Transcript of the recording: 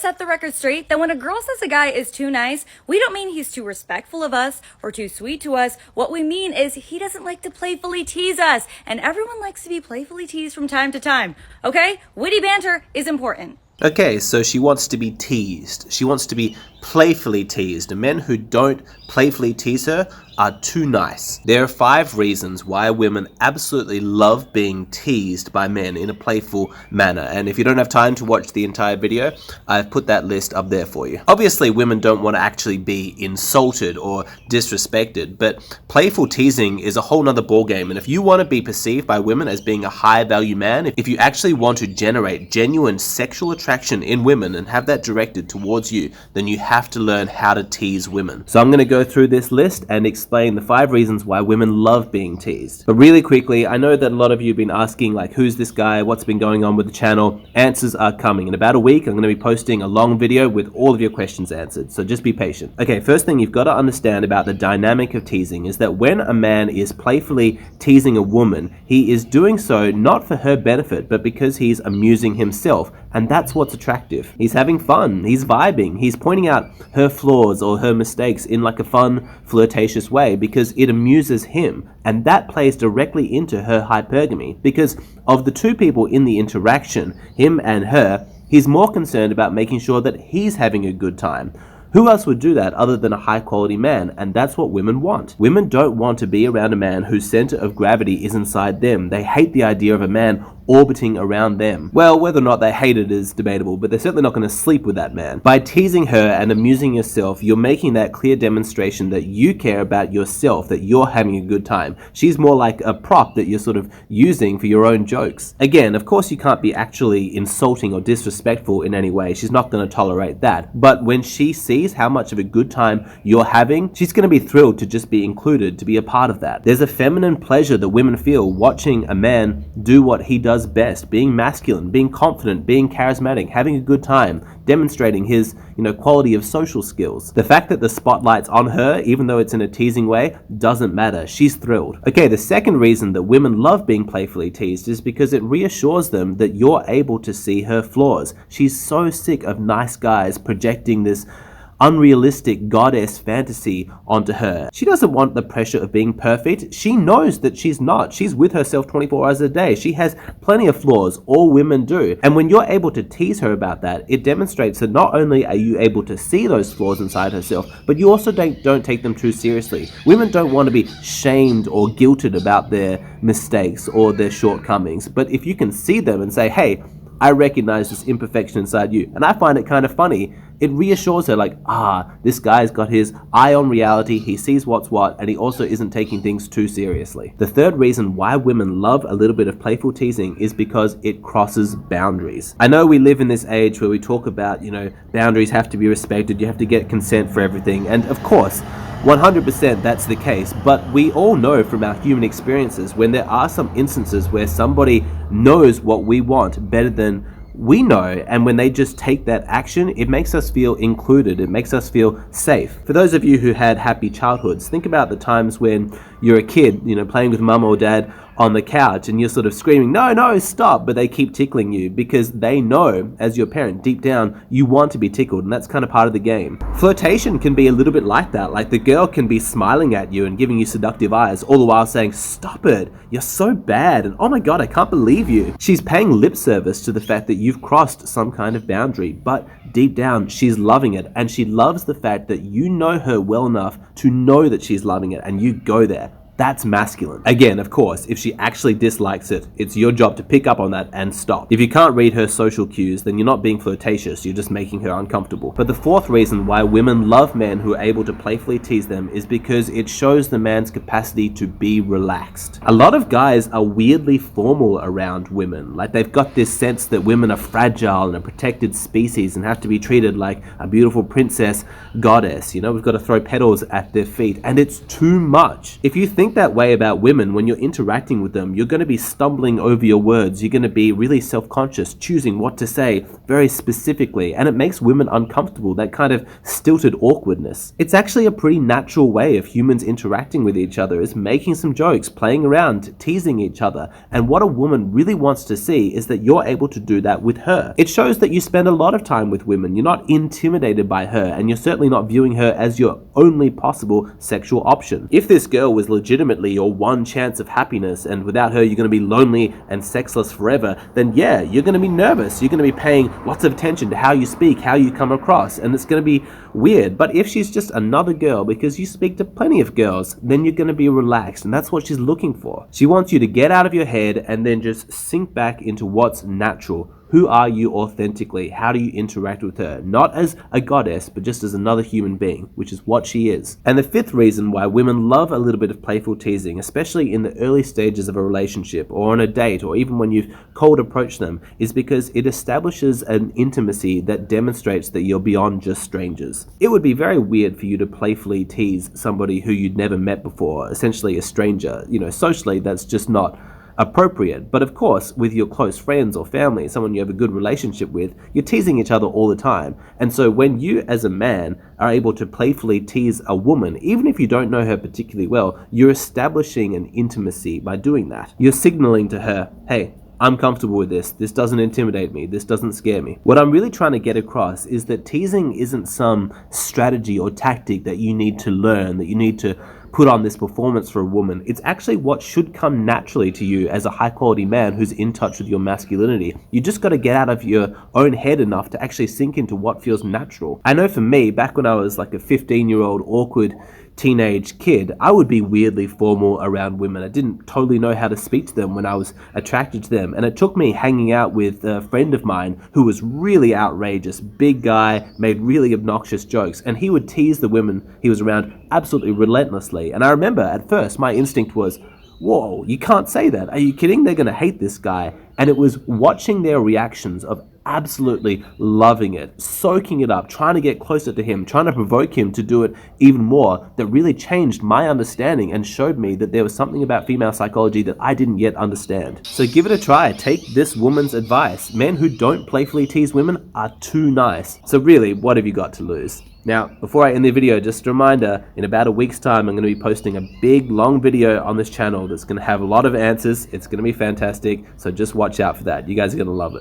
set the record straight that when a girl says a guy is too nice, we don't mean he's too respectful of us or too sweet to us. What we mean is he doesn't like to playfully tease us, and everyone likes to be playfully teased from time to time. Okay? Witty banter is important. Okay, so she wants to be teased. She wants to be playfully teased. And men who don't playfully tease her are too nice. There are 5 reasons why women absolutely love being teased by men in a playful manner. And if you don't have time to watch the entire video, I've put that list up there for you. Obviously, women don't want to actually be insulted or disrespected, but playful teasing is a whole nother ballgame. And if you want to be perceived by women as being a high value man, if you actually want to generate genuine sexual attraction in women and have that directed towards you, then you have to learn how to tease women. So I'm going to go through this list and explain the 5 reasons why women love being teased. But really quickly, I know that a lot of you have been asking, like, who's this guy? What's been going on with the channel? Answers are coming. In about a week, I'm going to be posting a long video with all of your questions answered. So just be patient. Okay, first thing you've got to understand about the dynamic of teasing is that when a man is playfully teasing a woman, he is doing so not for her benefit, but because he's amusing himself. And that's what's attractive. He's having fun. He's vibing. He's pointing out her flaws or her mistakes in like a fun, flirtatious way because it amuses him. And that plays directly into her hypergamy because of the 2 people in the interaction, him and her, he's more concerned about making sure that he's having a good time. Who else would do that other than a high quality man? And that's what women want. Women don't want to be around a man whose center of gravity is inside them. They hate the idea of a man orbiting around them. Well, whether or not they hate it is debatable, but they're certainly not going to sleep with that man. By teasing her and amusing yourself, you're making that clear demonstration that you care about yourself, that you're having a good time. She's more like a prop that you're sort of using for your own jokes. Again, of course you can't be actually insulting or disrespectful in any way. She's not going to tolerate that. But when she sees how much of a good time you're having, she's going to be thrilled to just be included, to be a part of that. There's a feminine pleasure that women feel watching a man do what he does best, being masculine, being confident, being charismatic, having a good time, demonstrating his, quality of social skills. The fact that the spotlight's on her, even though it's in a teasing way, doesn't matter. She's thrilled. Okay, the second reason that women love being playfully teased is because it reassures them that you're able to see her flaws. She's so sick of nice guys projecting this unrealistic goddess fantasy onto her. She doesn't want the pressure of being perfect. She knows that she's not. She's with herself 24 hours a day. She has plenty of flaws. All women do. And when you're able to tease her about that, it demonstrates that not only are you able to see those flaws inside herself, but you also don't take them too seriously. Women don't want to be shamed or guilted about their mistakes or their shortcomings. But if you can see them and say, hey, I recognize this imperfection inside you, and I find it kind of funny, it reassures her like, this guy's got his eye on reality, he sees what's what, and he also isn't taking things too seriously. The third reason why women love a little bit of playful teasing is because it crosses boundaries. I know we live in this age where we talk about, boundaries have to be respected, you have to get consent for everything, and of course, 100% that's the case, but we all know from our human experiences when there are some instances where somebody knows what we want better than we know, and when they just take that action, it makes us feel included, it makes us feel safe. For those of you who had happy childhoods, think about the times when you're a kid, playing with mum or dad on the couch and you're sort of screaming, no, stop, but they keep tickling you because they know, as your parent, deep down, you want to be tickled, and that's kind of part of the game. Flirtation can be a little bit like that. Like the girl can be smiling at you and giving you seductive eyes, all the while saying, stop it, you're so bad, and oh my god, I can't believe you. She's paying lip service to the fact that you've crossed some kind of boundary, but deep down, she's loving it, and she loves the fact that you know her well enough to know that she's loving it, and you go there. That's masculine. Again, of course, if she actually dislikes it, it's your job to pick up on that and stop. If you can't read her social cues, then you're not being flirtatious, you're just making her uncomfortable. But the fourth reason why women love men who are able to playfully tease them is because it shows the man's capacity to be relaxed. A lot of guys are weirdly formal around women. Like they've got this sense that women are fragile and a protected species and have to be treated like a beautiful princess goddess. We've got to throw petals at their feet, and it's too much. If you think think that way about women when you're interacting with them. You're going to be stumbling over your words. You're going to be really self-conscious, choosing what to say very specifically, and it makes women uncomfortable, that kind of stilted awkwardness. It's actually a pretty natural way of humans interacting with each other, is making some jokes, playing around, teasing each other, and what a woman really wants to see is that you're able to do that with her. It shows that you spend a lot of time with women, you're not intimidated by her, and you're certainly not viewing her as your only possible sexual option. If this girl was legitimately your one chance of happiness, and without her you're going to be lonely and sexless forever, then yeah, you're going to be nervous, you're going to be paying lots of attention to how you speak, how you come across, and it's going to be weird. But if she's just another girl, because you speak to plenty of girls, then you're going to be relaxed, and that's what she's looking for. She wants you to get out of your head and then just sink back into what's natural. Who are you authentically? How do you interact with her? Not as a goddess, but just as another human being, which is what she is. And the fifth reason why women love a little bit of playful teasing, especially in the early stages of a relationship or on a date or even when you've cold approached them, is because it establishes an intimacy that demonstrates that you're beyond just strangers. It would be very weird for you to playfully tease somebody who you'd never met before, essentially a stranger. Socially, that's just not appropriate. But of course, with your close friends or family, someone you have a good relationship with, you're teasing each other all the time. And so when you as a man are able to playfully tease a woman, even if you don't know her particularly well, you're establishing an intimacy by doing that. You're signaling to her, hey, I'm comfortable with this. This doesn't intimidate me. This doesn't scare me. What I'm really trying to get across is that teasing isn't some strategy or tactic that you need to learn, that you need to put on this performance for a woman. It's actually what should come naturally to you as a high quality man who's in touch with your masculinity. You just got to get out of your own head enough to actually sink into what feels natural. I know for me, back when I was like a 15-year-old awkward teenage kid, I would be weirdly formal around women. I didn't totally know how to speak to them when I was attracted to them. And it took me hanging out with a friend of mine who was really outrageous, big guy, made really obnoxious jokes, and he would tease the women he was around absolutely relentlessly. And I remember at first my instinct was, whoa, you can't say that. Are you kidding? They're going to hate this guy. And it was watching their reactions of absolutely loving it, soaking it up, trying to get closer to him, trying to provoke him to do it even more, that really changed my understanding and showed me that there was something about female psychology that I didn't yet understand. So give it a try. Take this woman's advice. Men who don't playfully tease women are too nice. So really, what have you got to lose? Now, before I end the video, just a reminder, in about a week's time, I'm going to be posting a big, long video on this channel that's going to have a lot of answers. It's going to be fantastic, so just watch out for that. You guys are going to love it.